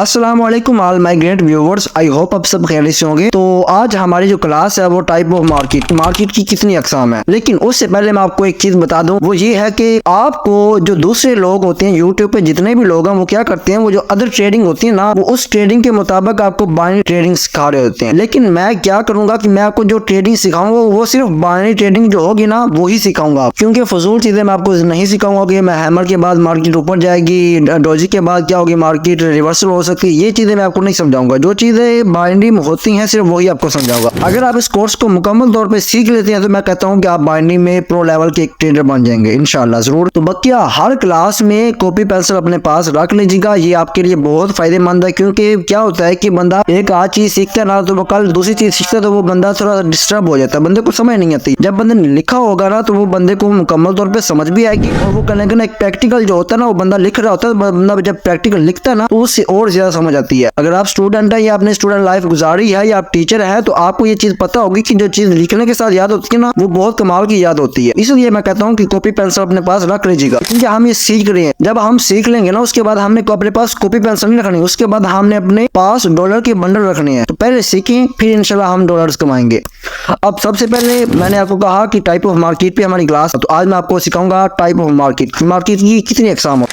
अस्सलाम वालेकुम all my great viewers, I hope आप सब खैरियत से होंगे। तो आज हमारी जो क्लास है वो टाइप ऑफ मार्केट की कितनी अकसाम है। लेकिन उससे पहले मैं आपको एक चीज बता दूं, वो ये है कि आपको जो दूसरे लोग होते हैं यूट्यूब पे जितने भी लोग हैं वो क्या करते हैं, वो जो अदर ट्रेडिंग होती है ना, वो उस ट्रेडिंग के मुताबिक आपको बाइनरी ट्रेडिंग सिखा रहे होते हैं। लेकिन मैं क्या करूंगा कि मैं आपको जो ट्रेडिंग सिखाऊंगा वो सिर्फ बाइनरी ट्रेडिंग जो होगी ना वो ही सिखाऊंगा, क्योंकि फजूल चीजें मैं आपको नहीं सिखाऊंगा कि मैं हैमर के बाद मार्केट ऊपर जाएगी, डोजी के बाद क्या होगी, मार्केट रिवर्सल हो सकती है। ये चीजें मैं आपको नहीं समझाऊंगा। जो चीजें बाइनरी में होती हैं सिर्फ वही आपको समझाऊंगा। अगर आप इस कोर्स को मुकम्मल तौर पे सीख लेते हैं तो मैं कहता हूं कि आप बाइनरी में प्रो लेवल के एक ट्रेडर बन जाएंगे इंशाल्लाह जरूर। तो बकिया हर क्लास में कॉपी पेंसिल अपने पास रख लीजिएगा, ये आपके लिए बहुत फायदेमंद है। क्योंकि क्या होता है कि बंदा एक आज चीज सीखता है ना तो वो कल दूसरी चीज सीखता है, तो वो बंदा थोड़ा डिस्टर्ब हो जाता है, बंदे को समझ नहीं आती। जब बंदे ने लिखा होगा ना तो वो बंदे को मुकम्मल तौर पे समझ भी आएगी। और वो कहने का एक प्रैक्टिकल जो होता है ना, वो बंदा लिख रहा होता है, बंदा जब प्रैक्टिकल लिखता है ना तो उससे और ज्यादा समझ आती है। अगर आप स्टूडेंट है या आपने स्टूडेंट लाइफ गुजारी है या आप टीचर है तो आपको ये चीज पता होगी कि जो चीज लिखने के साथ याद होती है ना वो बहुत कमाल की याद होती है। इसलिए मैं कहता हूँ कि कॉपी पेंसिल अपने पास रख लीजिएगा, क्योंकि हम ये सीख रहे हैं। जब हम सीख लेंगे ना उसके बाद हमने अपने पास कॉपी पेंसिल नहीं रखनी, उसके बाद हमने अपने पास डॉलर के बंडल रखने हैं। तो पहले सीखें फिर इंशाल्लाह हम डॉलर्स कमाएंगे। अब सबसे पहले मैंने आपको कहा कि टाइप ऑफ मार्केट पे हमारी क्लास, तो आज मैं आपको सिखाऊंगा टाइप ऑफ मार्केट की कितनी अकसाम हो।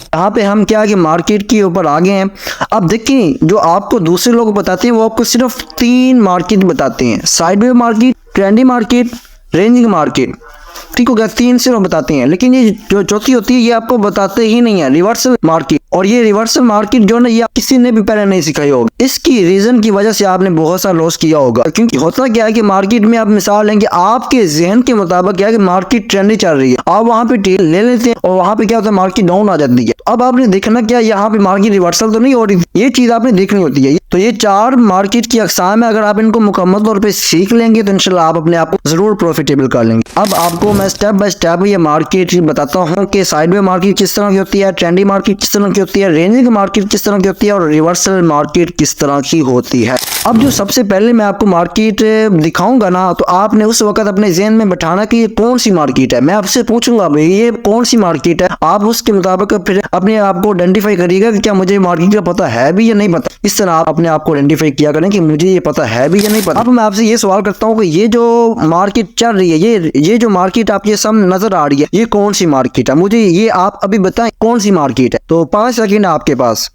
यहाँ पे हम क्या कि मार्केट के ऊपर आ गए हैं। अब देखिए जो आपको दूसरे लोग बताते हैं वो आपको सिर्फ 3 मार्केट बताते हैं, sideway market, trendy market, ranging market. ठीक हो गया, 3 सिर्फ बताते हैं। लेकिन ये जो चौथी होती है ये आपको बताते ही नहीं है, रिवर्सल मार्केट। और ये रिवर्सल मार्केट जो ना ये किसी ने भी पहले नहीं सिखाई होगी। इसकी रीजन की वजह से आपने बहुत सा लॉस किया होगा। क्योंकि होता क्या है कि मार्केट में आप मिसाल लेंगे, आपके जहन के मुताबिक क्या है कि मार्केट ट्रेंडी चल रही है, आप वहां पे टेल ले लेते हैं और वहां पे क्या होता है मार्केट डाउन आ जाती है। अब आपने देखना क्या यहाँ पे मार्केट रिवर्सल तो नहीं हो रही, ये चीज आपने देखनी होती है। तो ये 4 मार्केट की अकसाम है, अगर आप इनको मुकम्मल तौर पे सीख लेंगे तो इंशाल्लाह आप अपने आप को जरूर प्रॉफिटेबल कर लेंगे। अब आपको मैं स्टेप बाय स्टेप ये मार्केट बताता हूँ कि साइडवे मार्केट किस तरह की होती है, ट्रेंडी मार्केट किस तरह की होती है, रेंजिंग मार्केट किस तरह की होती है और रिवर्सल मार्केट किस तरह की होती है। अब जो सबसे पहले मैं आपको मार्केट दिखाऊंगा ना तो आपने उस वक्त अपने जहन में बैठाना कि ये कौन सी मार्केट है। मैं आपसे पूछूंगा भाई ये कौन सी मार्केट है, आप उसके मुताबिक फिर अपने आप को आइडेंटिफाई करिएगा कि क्या मुझे मार्केट का पता है भी या नहीं पता। इस तरह आप अपने आप को आइडेंटिफाई किया करें कि मुझे ये पता है भी या नहीं पता। अब मैं आपसे ये सवाल करता हूँ कि ये जो मार्केट चल रही है, ये जो मार्केट आपके सामने नजर आ रही है, ये कौन सी मार्केट है, मुझे ये आप अभी बताएं कौन सी मार्केट है। तो 5 सेकंड आपके पास।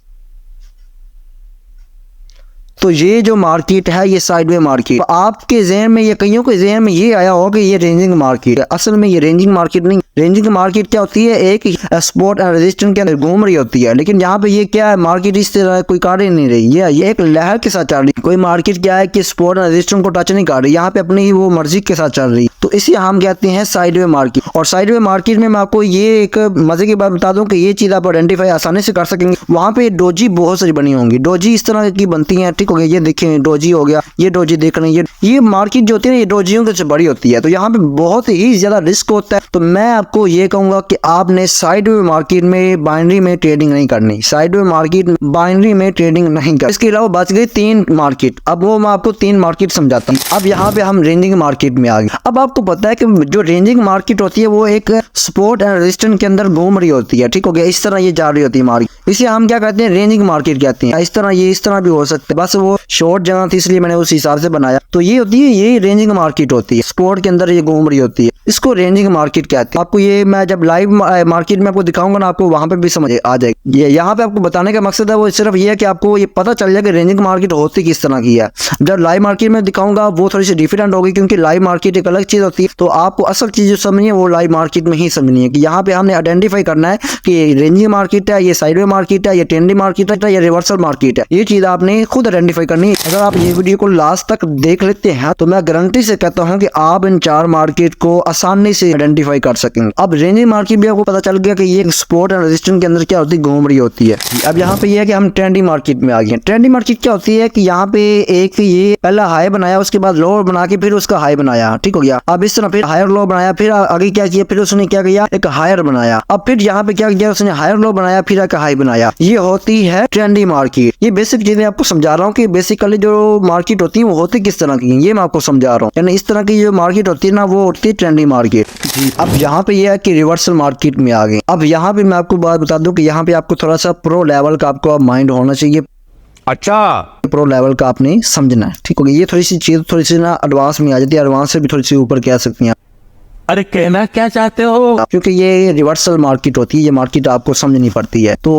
तो ये जो मार्केट है ये साइडवे मार्केट, तो आपके जहन में ये कईयों के जहन में ये आया होगा कि ये रेंजिंग मार्केट है। असल में ये रेंजिंग मार्केट नहीं। रेंजिंग मार्केट क्या होती है, एक सपोर्ट एंड रेजिस्टेंस के अंदर घूम रही होती है। लेकिन यहाँ पे ये क्या है, मार्केट इस तरह कोई कर ही नहीं रही, ये एक लहर के साथ चल रही है। कोई मार्केट क्या है कि सपोर्ट एंड रेजिस्टेंस को टच नहीं कर रही, यहाँ पे अपनी वो मर्जी के साथ चल रही। तो इसे हम कहते हैं साइडवे मार्केट। और साइडवे मार्केट में मैं आपको ये एक मजे की बात बता दूं कि ये चीज आप आइडेंटिफाई आसानी से कर सकेंगे। वहां पे डोजी बहुत सारी बनी होंगी, डोजी इस तरह की बनती है। ठीक हो गया, ये देखें डोजी हो गया, ये डोजी देख रहे हैं। ये मार्केट जो होती है ये डोजियों से बड़ी होती है, तो यहाँ पे बहुत ही ज्यादा रिस्क होता है। तो मैं आपको ये कहूंगा कि आपने साइडवे मार्केट में बाइनरी में ट्रेडिंग नहीं करनी, साइडवे मार्केट बाइनरी में ट्रेडिंग नहीं करनी। इसके अलावा बच गई 3 मार्केट। अब वो मैं आपको 3 मार्केट समझाता हूँ। अब यहाँ पे हम रेंजिंग मार्केट में आ गए। अब आपको पता है कि जो रेंजिंग मार्केट होती है वो एक सपोर्ट एंड रेजिस्टेंस के अंदर घूम रही होती है। ठीक हो गया, इस तरह ये जा रही होती है मार्केट, इसे हम क्या कहते हैं, रेंजिंग मार्केट कहते हैं। इस तरह ये इस तरह भी हो सकता है, बस वो शॉर्ट जगह थी इसलिए मैंने उस हिसाब से बनाया। तो ये होती है, ये रेंजिंग मार्केट होती है, सपोर्ट के अंदर ये घूम रही होती है, इसको रेंजिंग मार्केट कहते हैं। आपको ये मैं जब लाइव मार्केट में आपको दिखाऊंगा ना आपको वहां पे भी समझ आ जाएगी। ये यहाँ पे आपको बताने का मकसद है वो सिर्फ ये है कि आपको ये पता चल जाए कि रेंजिंग मार्केट होती किस तरह की है। जब लाइव मार्केट में दिखाऊंगा वो थोड़ी सी डिफरेंट होगी, क्योंकि लाइव मार्केट एक अलग चीज होती है। तो आपको असल चीज जो समझनी है वो लाइव मार्केट में ही समझनी है कि यहाँ पे हमने आइडेंटिफाई करना है कि रेंजिंग मार्केट है, ये साइडवे मार्केट है, ये ट्रेंडी मार्केट है, ये रिवर्सल मार्केट है। ये चीज आपने खुद आइडेंटिफाई करनी है। अगर आप ये वीडियो को लास्ट तक देख लेते हैं तो मैं गारंटी से कहता हूं कि आप इन 4 मार्केट को आसानी से आइडेंटिफाई कर सकेंगे। अब रेंजिंग मार्केट भी आपको पता चल गया कि ये सपोर्ट एंड रेजिस्टेंस के अंदर क्या होती है, घूम रही होती है। अब यहाँ पे ये है कि हम ट्रेंडी मार्केट में आ गए। ट्रेंडी मार्केट क्या होती है कि यहाँ पे एक ये पहला हाई बनाया, उसके बाद लोअर बना के फिर उसका हाई बनाया। ठीक हो गया, अब इस तरह फिर हायर लो बनाया, फिर आगे क्या किया, फिर उसने क्या किया, एक हायर बनाया। अब फिर यहाँ पे क्या किया, उसने हायर लो बनाया, फिर एक हाई बनाया। ये होती है ट्रेंडी मार्केट। ये बेसिक चीजें आपको समझा रहा हूँ कि बेसिकली जो मार्केट होती है वो होती किस तरह की है, ये मैं आपको समझा रहा हूँ। यानी इस तरह की जो मार्केट होती है ना, वो होती है ट्रेंडी मार्केट। अब यहाँ पे ये है कि रिवर्सल मार्केट में आ गए। अब यहाँ पे मैं आपको बात बता दूं कि यहाँ पे आपको थोड़ा सा प्रो लेवल का आपको माइंड होना चाहिए। अच्छा, प्रो लेवल का आपने समझना है, ठीक हो गया। ये थोड़ी सी चीज थोड़ी सी ना एडवांस में आ जाती है, एडवांस से भी थोड़ी सी ऊपर कह सकती हैं, अरे कहना क्या चाहते हो? क्योंकि ये रिवर्सल मार्केट होती है, ये मार्केट आपको समझनी पड़ती है। तो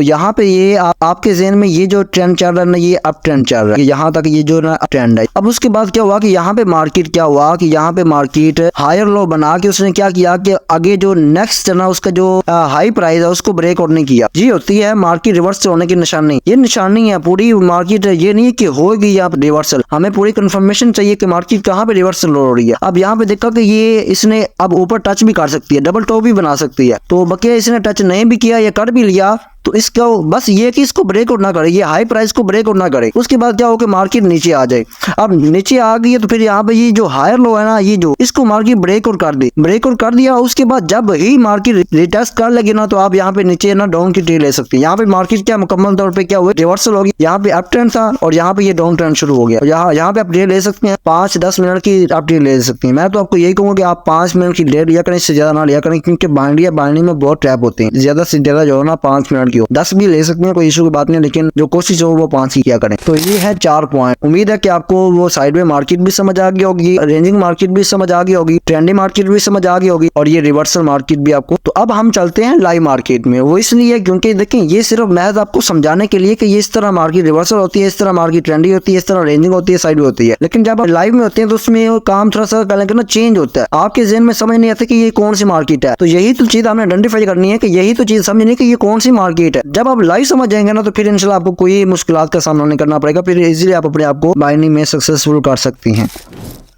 यहाँ पे ये आपके ज़हन में ये जो ट्रेंड चल रहा है ना, ये अप ट्रेंड चल रहा है, यहाँ तक ये जो ना ट्रेंड है। अब उसके बाद क्या हुआ कि यहाँ पे मार्केट क्या हुआ कि यहाँ पे मार्केट हायर लो बना के उसने क्या किया कि आगे जो नेक्स्ट ना उसका जो हाई प्राइस है उसको ब्रेक आउट नहीं किया। ये होती है मार्केट रिवर्सल होने की निशानी। ये निशानी है पूरी मार्केट, ये नहीं कि होगी यहाँ पे रिवर्सल। हमें पूरी कंफर्मेशन चाहिए कि मार्केट कहाँ पे रिवर्सल हो रही है। अब यहाँ पे देखा कि ये इसने अब ऊपर टच भी कर सकती है, डबल टॉप भी बना सकती है। तो बकिया इसने टच नहीं भी किया या कर भी लिया, तो इसका बस ये कि इसको ब्रेक आउट ना करे, ये हाई प्राइस को ब्रेक आउट ना करे। उसके बाद क्या हो कि मार्केट नीचे आ जाए। अब नीचे आ गई है तो फिर यहाँ पे ये जो हायर लो है ना, ये जो इसको मार्केट ब्रेक आउट कर दे, ब्रेक आउट कर दिया। उसके बाद जब ही मार्केट रिटेस्ट कर लगे ना, तो आप यहाँ पे नीचे ना डाउन की ट्रेड ले सकते हैं। यहाँ पे मार्केट क्या मुकम्मल तौर पे क्या हुआ, रिवर्सल होगी। यहाँ पे अप ट्रेंड था और यहाँ पे ये डाउन ट्रेंड शुरू हो गया। यहाँ पे आप ट्रेड ले सकते हैं, 5-10 मिनट की आप ट्रेड ले सकते हैं। मैं तो आपको यही कहूँगा कि आप 5 मिनट की ट्रेड लिया करें, इससे ज्यादा ना लिया करें, क्योंकि बाइंडिंग में बहुत ट्रैप होते हैं। ज्यादा से ज्यादा जो है ना 5 मिनट की हो, 10 भी ले सकते हैं, कोई इशू की बात नहीं, लेकिन जो कोशिश हो वो 5 की किया करें। तो ये है 4 पॉइंट। उम्मीद है कि आपको वो साइडवे मार्केट भी समझ आ गई होगी, रेंजिंग मार्केट भी समझ आ गई होगी, ट्रेंडी मार्केट भी समझ आ गई होगी, और ये रिवर्सल मार्केट भी आपको। तो अब हम चलते हैं लाइव मार्केट में। वो इसलिए क्योंकि देखें, ये सिर्फ महज आपको समझाने के लिए कि ये इस तरह मार्केट रिवर्सल होती है, इस तरह मार्केट ट्रेंडी होती है, इस तरह रेंजिंग होती है, साइडवे होती है। लेकिन जब आप लाइव में होते हैं तो उसमें काम थोड़ा सा ना चेंज होता है। आपके ज़हन में समझ नहीं आता कि ये कौन सी मार्केट है। तो यही तो चीज हमने आइडेंटिफाई करनी है कि यही तो चीज समझनी है कि ये कौन सी मार्केट है। जब आप लाइव समझ जाएंगे ना, तो फिर इंशाल्लाह आपको कोई मुश्किलात का सामना नहीं करना पड़ेगा। फिर इजीली आप अपने आप को बाइंडिंग में सक्सेसफुल कर सकती हैं।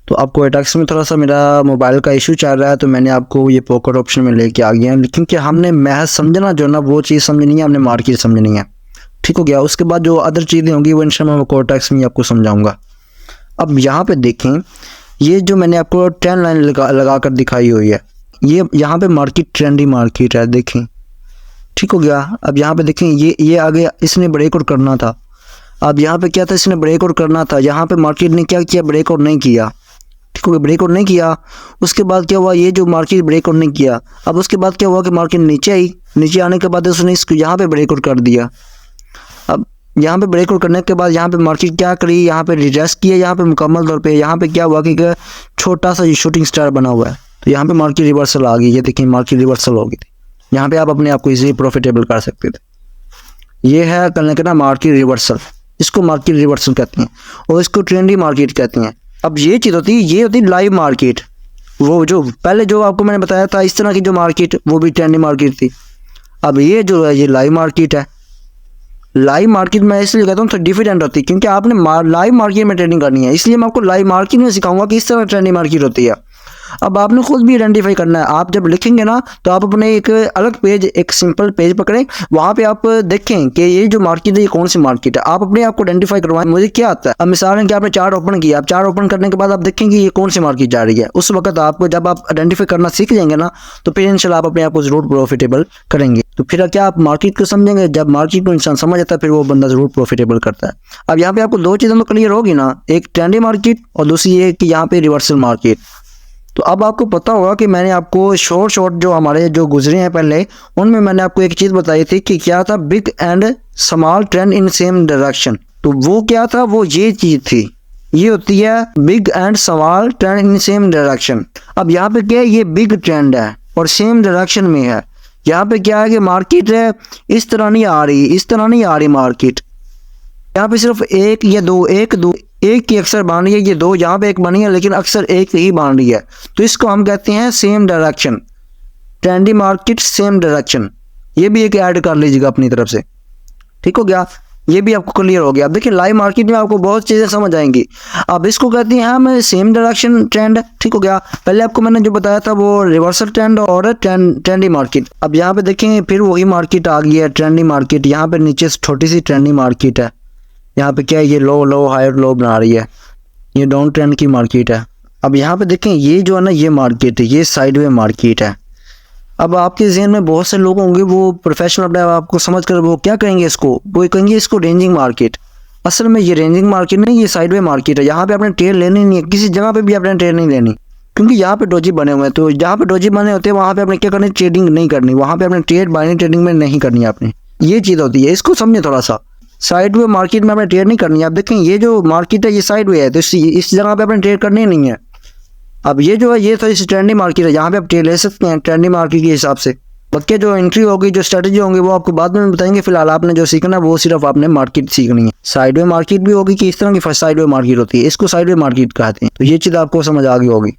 तो आपको एटैक्स में थोड़ा सा मेरा मोबाइल का इशू चल रहा है, तो मैंने आपको ये पॉकेट ऑप्शन में लेके आ गया, क्योंकि हमने महज समझना जो ना वो चीज़ समझनी है, हमने मार्केट समझनी है। ठीक हो गया। उसके बाद जो अदर चीज़ें होंगी वो इंशाल्लाह मैं कोटेक्स में आपको समझाऊंगा। अब यहाँ पे देखें, ये जो मैंने आपको ट्रेंड लाइन लगा कर दिखाई हुई है, ये यहाँ पे मार्केट ट्रेंडी मार्केट है, देखें। ठीक हो गया। अब यहाँ पे देखें, ये आगे इसने ब्रेकआउट करना था। अब यहाँ पे क्या था, इसने ब्रेकआउट करना था। यहाँ पे मार्केट ने क्या किया, ब्रेकआउट नहीं किया। ठीक हो गया, ब्रेकआउट नहीं किया। उसके बाद क्या हुआ, ये जो मार्केट ब्रेकआउट नहीं किया। अब उसके बाद क्या हुआ कि मार्केट नीचे आई, नीचे आने के बाद उसने इसको यहाँ पे ब्रेकआउट कर दिया। अब यहाँ पे ब्रेकआउट करने के बाद यहाँ पे मार्केट क्या करी, यहाँ पे रिजेक्ट किया, यहाँ पे मुकम्मल तौर पे यहाँ पे क्या हुआ कि छोटा सा शूटिंग स्टार बना हुआ है। तो यहाँ पे मार्केट रिवर्सल आ गई। ये देखिए मार्केट रिवर्सल हो गई थी। यहाँ पे आप अपने आप को इजीली प्रॉफिटेबल कर सकते थे। ये है करने के ना मार्केट रिवर्सल, इसको मार्केट रिवर्सल कहते हैं और इसको ट्रेंडी मार्केट कहते हैं। अब ये चीज़ होती है, ये होती है लाइव मार्केट। वो जो पहले जो आपको मैंने बताया था इस तरह की जो मार्केट, वो भी ट्रेंडी मार्केट थी। अब ये जो है ये लाइव मार्केट है। लाइव मार्केट में इसलिए कहता हूँ तो डिफरेंट होती है, क्योंकि आपने लाइव मार्केट में ट्रेडिंग करनी है, इसलिए मैं आपको लाइव मार्केट में सिखाऊंगा कि इस तरह ट्रेंडी मार्केट होती है। अब आपने खुद भी आइडेंटिफाई करना है। आप जब लिखेंगे ना, तो आप अपने एक अलग पेज, एक सिंपल पेज पकड़ें, वहाँ पे आप देखें कि ये जो मार्केट है ये कौन सी मार्केट है। आप अपने आप को आइडेंटिफाई करवाएं मुझे क्या आता है। अब मिसाल है कि आपने चार्ट ओपन किया, आप चार्ट ओपन करने के बाद आप देखेंगे ये कौन सी मार्केट जा रही है। उस वक्त आपको जब आप आइडेंटिफाई करना सीख जाएंगे ना, तो फिर इंशाल्लाह आप अपने आप को जरूर प्रॉफिटेबल करेंगे। तो फिर क्या आप मार्केट को समझेंगे। जब मार्केट को इंसान समझ आता है, फिर वो बंदा जरूर प्रॉफिटेबल करता है। अब यहाँ पे आपको दो चीज़ें तो क्लियर होगी ना, एक ट्रेंडी मार्केट और दूसरी ये कि यहाँ पे रिवर्सल मार्केट। तो अब आपको पता होगा कि मैंने आपको शॉर्ट जो हमारे जो गुजरे हैं पहले, उनमें मैंने आपको एक चीज़ बताई थी कि क्या था, big and small trend in same direction. तो वो क्या था, वो ये चीज़ थी, ये होती है big and small trend in same direction. अब यहाँ पे क्या है, ये बिग ट्रेंड है और सेम डायरेक्शन में है। यहाँ पे क्या है कि मार्केट है इस तरह नहीं आ रही, इस तरह नहीं आ रही मार्केट। यहाँ पे सिर्फ एक या दो, एक की अक्सर बन रही है, ये दो यहाँ पे एक बनी है, लेकिन अक्सर एक ही बन रही है। तो इसको हम कहते हैं same direction, trendy market same direction. ये भी एक ऐड कर लीजिएगा अपनी तरफ से। ठीक हो गया, ये भी आपको क्लियर हो गया। अब देखिए लाइव मार्केट में आपको बहुत चीज़ें समझ आएंगी। अब इसको कहते हैं हम सेम डायरेक्शन ट्रेंड। ठीक हो गया। पहले आपको मैंने जो बताया था वो रिवर्सल ट्रेंड और ट्रेंडी मार्केट। अब यहाँ पे देखेंगे फिर वही मार्केट आ गई है, ट्रेंडी मार्केट। यहाँ पे नीचे छोटी सी ट्रेंडी मार्केट है। यहाँ पे क्या है, ये लो हायर लो बना रही है, ये डाउन ट्रेंड की मार्केट है। अब यहाँ पे देखें ये जो है ना, ये मार्केट है, ये साइडवे मार्केट है। अब आपके जहन में बहुत से लोग होंगे वो प्रोफेशनल आपको समझ कर वो क्या कहेंगे, इसको वो कहेंगे इसको रेंजिंग मार्केट। असल में ये रेंजिंग मार्केट नहीं, ये साइडवे मार्केट है। यहाँ पे आपने ट्रेड लेनी नहीं है, किसी जगह पे भी आपने ट्रेड नहीं लेनी, क्योंकि यहाँ पे डोजी बने हुए हैं। तो जहाँ पे डोजी बने होते हैं वहाँ पे आपने क्या करनी, ट्रेडिंग नहीं करनी, वहाँ पे आपने ट्रेड बाइंग ट्रेडिंग में नहीं करनी आपने। ये चीज़ होती है, इसको समझे थोड़ा सा। साइडवे मार्केट में आपने ट्रेड नहीं करनी है। आप देखें ये जो मार्केट है ये साइडवे है, तो इस जगह पे आपने ट्रेड करनी नहीं है। अब ये जो है ये तो इस ट्रेंडी मार्केट है, यहाँ पे आप ट्रेड ले सकते हैं ट्रेंडी मार्केट के हिसाब से। बाकी जो एंट्री होगी, जो स्ट्रेटजी होंगी वो आपको बाद में बताएंगे। फिलहाल आपने जो सीखना है वो सिर्फ आपने मार्केट सीखनी है। साइडवे मार्केट भी होगी कि इस तरह की फर्स्ट साइडवे मार्केट होती है, इसको साइडवे मार्केट कहते हैं। तो ये चीज़ आपको समझ आ गई होगी।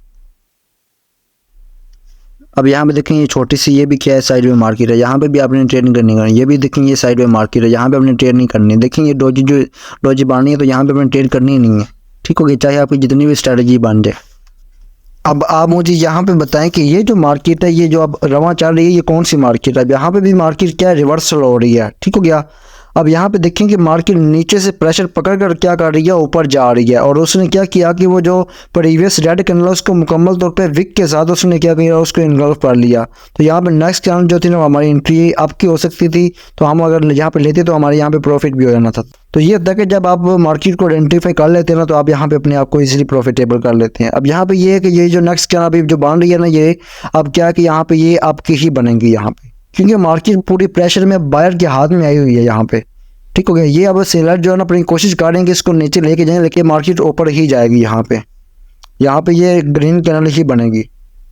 अब यहाँ पे देखें ये छोटी सी ये भी क्या है, साइडवे मार्केट है, यहाँ पे भी आपने ट्रेडिंग करनी है। ये भी देखें ये साइडवे मार्केट है, यहाँ पे आपने ट्रेड नहीं करनी। देखें ये डोजी बांधनी है तो यहाँ पे आपने ट्रेड करनी ही नहीं है, ठीक होगी, चाहे आपकी जितनी भी स्ट्रेटजी बन जाए। अब आप मुझे यहाँ पे बताएं कि ये जो मार्केट है, ये जो अब रवा चल रही है, ये कौन सी मार्केट है। अब यहाँ पे भी मार्केट क्या है, रिवर्सल हो रही है, ठीक हो गया। अब यहाँ पे देखें कि मार्केट नीचे से प्रेशर पकड़ कर क्या कर रही है, ऊपर जा रही है। और उसने क्या किया कि वो जो प्रीवियस रेड कैंडल उसको मुकम्मल तौर पे विक के साथ उसने क्या किया, उसको इन्गल्फ कर लिया। तो यहाँ पे नेक्स्ट कैंडल जो थी ना, हमारी एंट्री आपकी हो सकती थी, तो हम अगर यहाँ पे लेते तो हमारे यहाँ पे प्रॉफिट भी हो जाना था। तो ये होता है कि जब आप मार्केट को आइडेंटिफाई कर लेते हैं ना, तो आप यहाँ पे अपने आप को इजीली प्रॉफिटेबल कर लेते हैं। अब यहाँ पे ये है कि ये जो नेक्स्ट कैंडल अभी जो बन रही है ना, ये अब क्या है कि यहाँ पे ये आपकी ही बनेंगी यहाँ पे, क्योंकि मार्केट पूरी प्रेशर में बायर के हाथ में आई हुई है यहाँ पे, ठीक हो गया। ये अब सेलर जो है ना अपनी कोशिश करेंगे इसको नीचे लेके जाएंगे, लेकिन मार्केट ऊपर ही जाएगी यहाँ पे ये ग्रीन कैंडल ही बनेगी।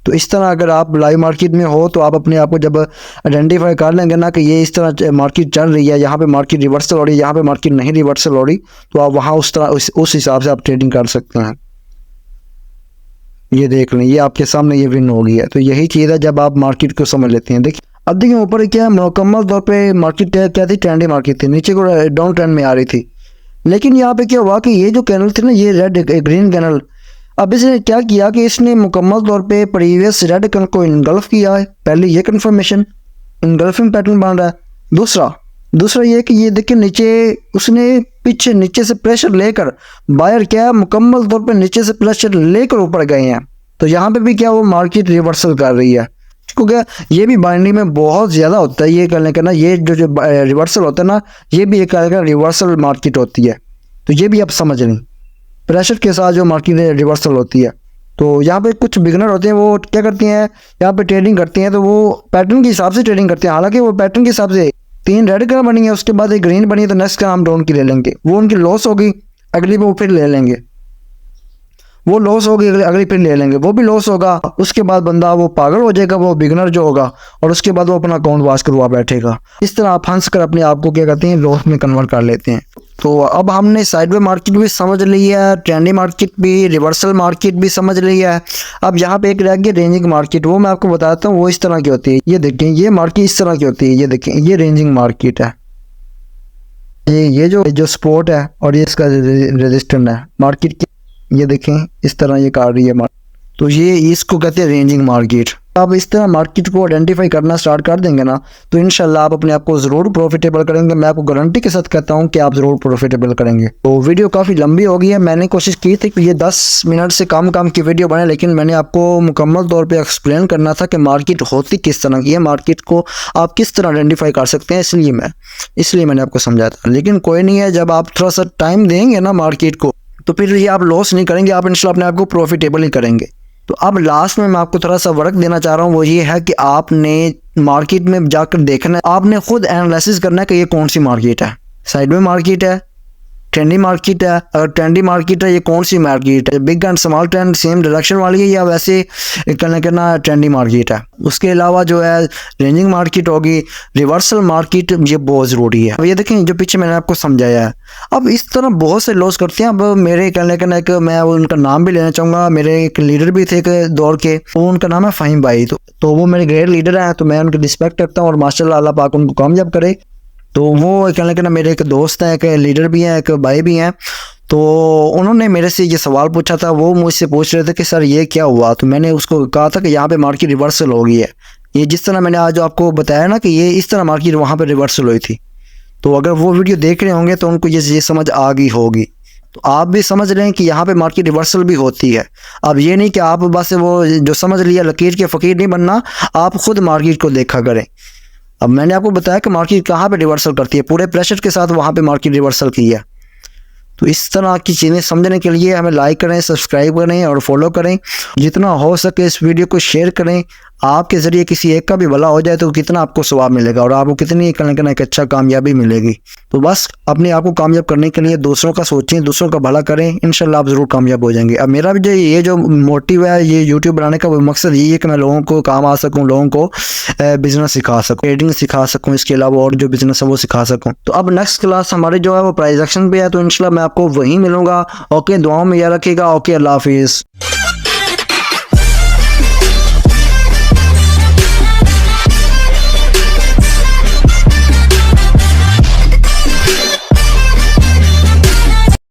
तो इस तरह अगर आप लाइव मार्केट में हो तो आप अपने आप को जब आइडेंटिफाई कर लेंगे ना कि ये इस तरह मार्केट चल रही है, यहाँ पे मार्केट रिवर्सल हो रही है, यहाँ पे मार्केट नहीं रिवर्सल हो रही, तो आप वहाँ उस तरह उस हिसाब से आप ट्रेडिंग कर सकते हैं। ये देख लें, ये आपके सामने ये विन हो गई है। तो यही चीज़ है जब आप मार्केट को समझ लेते हैं। देखिए अब देखिए ऊपर क्या है, मुकम्मल तौर पे मार्केट क्या थी, ट्रेंडी मार्केट थी, नीचे को डाउन ट्रेंड में आ रही थी। लेकिन यहाँ पे क्या हुआ कि ये जो कैंडल थी ना, ये रेड ग्रीन कैंडल, अब इसने क्या किया कि इसने मुकम्मल तौर पे प्रीवियस रेड कैंडल को इनगल्फ किया है। पहले ये कंफर्मेशन, इनगल्फिंग पैटर्न बन रहा है। दूसरा ये कि ये देखिए नीचे उसने पीछे नीचे से प्रेशर लेकर, बायर क्या है मुकम्मल तौर पे नीचे से प्रेशर लेकर ऊपर गए हैं। तो यहाँ पे भी क्या वो मार्केट रिवर्सल कर रही है, ठीक हो गया। ये भी बाइंडिंग में बहुत ज़्यादा होता है ये करने का ना, ये जो रिवर्सल होता है ना, ये भी एक रिवर्सल मार्केट होती है। तो ये भी आप समझ लें, प्रेशर के साथ जो मार्केट रिवर्सल होती है। तो यहाँ पे कुछ बिगनर होते हैं, वो क्या करते हैं, यहाँ पे ट्रेडिंग करते हैं, तो वो पैटर्न के हिसाब से ट्रेडिंग करते हैं। हालांकि वो पैटर्न के हिसाब से 3 रेड कलर बनी है, उसके बाद एक ग्रीन बनी है, तो नेक्स्ट का हम डाउन की ले लेंगे, वो उनकी लॉस होगी, अगली वो फिर ले लेंगे, वो लॉस होगी, अगली फिर ले लेंगे, वो भी लॉस होगा। उसके बाद बंदा वो पागल हो जाएगा, वो बिगनर जो होगा, और उसके बाद वो अपना अकाउंट वाश करवा बैठेगा। इस तरह आप हंस कर अपने आप को क्या करते हैं, लॉस में कन्वर्ट कर लेते हैं। तो अब हमने साइडवे मार्केट भी समझ ली है, ट्रेंडी मार्केट भी, रिवर्सल मार्केट भी समझ लिया है। अब यहाँ पे एक रह गई रेंजिंग मार्केट, वो मैं आपको बताता हूँ वो इस तरह की होती है। ये देखें ये मार्केट इस तरह की होती है, ये देखें ये रेंजिंग मार्केट है। ये जो सपोर्ट है और ये इसका रेजिस्टेंस है मार्केट की, ये देखें इस तरह ये काट रही है मार्केट। तो ये इसको कहते हैं रेंजिंग मार्केट। आप इस तरह मार्केट को आइडेंटिफाई करना स्टार्ट कर देंगे ना, तो इंशाल्लाह आप अपने आप को ज़रूर प्रॉफिटेबल करेंगे। मैं आपको गारंटी के साथ कहता हूं कि आप ज़रूर प्रॉफिटेबल करेंगे। तो वीडियो काफ़ी लंबी हो गई है, मैंने कोशिश की थी कि ये 10 मिनट से कम की वीडियो बने, लेकिन मैंने आपको मुकम्मल तौर पर एक्सप्लेन करना था कि मार्केट होती किस तरह की है, मार्केट को आप किस तरह आइडेंटिफाई कर सकते हैं, इसलिए मैंने आपको समझाया था। लेकिन कोई नहीं है, जब आप थोड़ा सा टाइम देंगे ना मार्केट को, तो फिर ये आप लॉस नहीं करेंगे, आप इंशाल्लाह अपने आप को प्रॉफिटेबल ही करेंगे। तो अब लास्ट में मैं आपको थोड़ा सा वर्क देना चाह रहा हूँ, वो ये है कि आपने मार्केट में जाकर देखना है, आपने खुद एनालिसिस करना है कि ये कौन सी मार्केट है, साइडवे मार्केट है, ट्रेंडी मार्केट है। अगर ट्रेंडी मार्केट है, ये कौन सी मार्केट है, big and small trend same direction वाली है, या वैसे करना ट्रेंडी मार्केट है। उसके अलावा जो है रेंजिंग मार्केट होगी, रिवर्सल मार्केट, ये बहुत ज़रूरी है। अब ये देखें जो पीछे मैंने आपको समझाया है। अब इस तरह बहुत से लॉस करते हैं। अब मेरे कहने एक मैं उनका नाम भी लेना चाहूँगा, मेरे एक लीडर भी थे एक दौर के, वो उनका नाम है फ़हीम भाई। तो वो मेरे ग्रेट लीडर हैं, तो मैं उनकी रिस्पेक्ट करता हूँ, और माशाल्लाह अल्लाह पाक उनको कामयाब करे। तो वो कहने मेरे एक दोस्त हैं, एक लीडर भी हैं, एक भाई भी हैं। तो उन्होंने मेरे से ये सवाल पूछा था, वो मुझसे पूछ रहे थे कि सर ये क्या हुआ। तो मैंने उसको कहा था कि यहाँ पे मार्केट रिवर्सल हो गई है। ये जिस तरह मैंने आज आपको बताया ना कि ये इस तरह मार्केट वहाँ पे रिवर्सल हुई थी। तो अगर वो वीडियो देख रहे होंगे तो उनको ये समझ आ गई होगी। तो आप भी समझ रहे हैं कि यहाँ पे मार्केट रिवर्सल भी होती है। अब ये नहीं कि आप बस वो जो समझ लिया लकीर के फ़कीर नहीं बनना, आप खुद मार्केट को देखा करें। अब मैंने आपको बताया कि मार्केट कहाँ पे रिवर्सल करती है, पूरे प्रेशर के साथ वहाँ पे मार्केट रिवर्सल की है। तो इस तरह की चीज़ें समझने के लिए हमें लाइक करें, सब्सक्राइब करें और फॉलो करें। जितना हो सके इस वीडियो को शेयर करें। आपके ज़रिए किसी एक का भी भला हो जाए तो कितना आपको सवाब मिलेगा और आपको कितनी एक अच्छा कामयाबी मिलेगी। तो बस अपने आप को कामयाब करने के लिए दूसरों का सोचें, दूसरों का भला करें, इंशाल्लाह आप ज़रूर कामयाब हो जाएंगे। अब मेरा भी ये जो मोटिव है, ये यूट्यूब बनाने का वो मकसद यही है कि मैं लोगों को काम आ सकूँ, लोगों को बिज़नेस सिखा सकूँ, ट्रेडिंग सिखा सकूँ, इसके अलावा और जो बिज़नेस है वो सिखा सकूँ। तो अब नेक्स्ट क्लास हमारे जो है वो प्राइस एक्शन पे है, तो इंशाल्लाह मैं आपको वहीं मिलूंगा। ओके, दुआओं में याद रखिएगा। ओके, अल्लाह हाफिज़।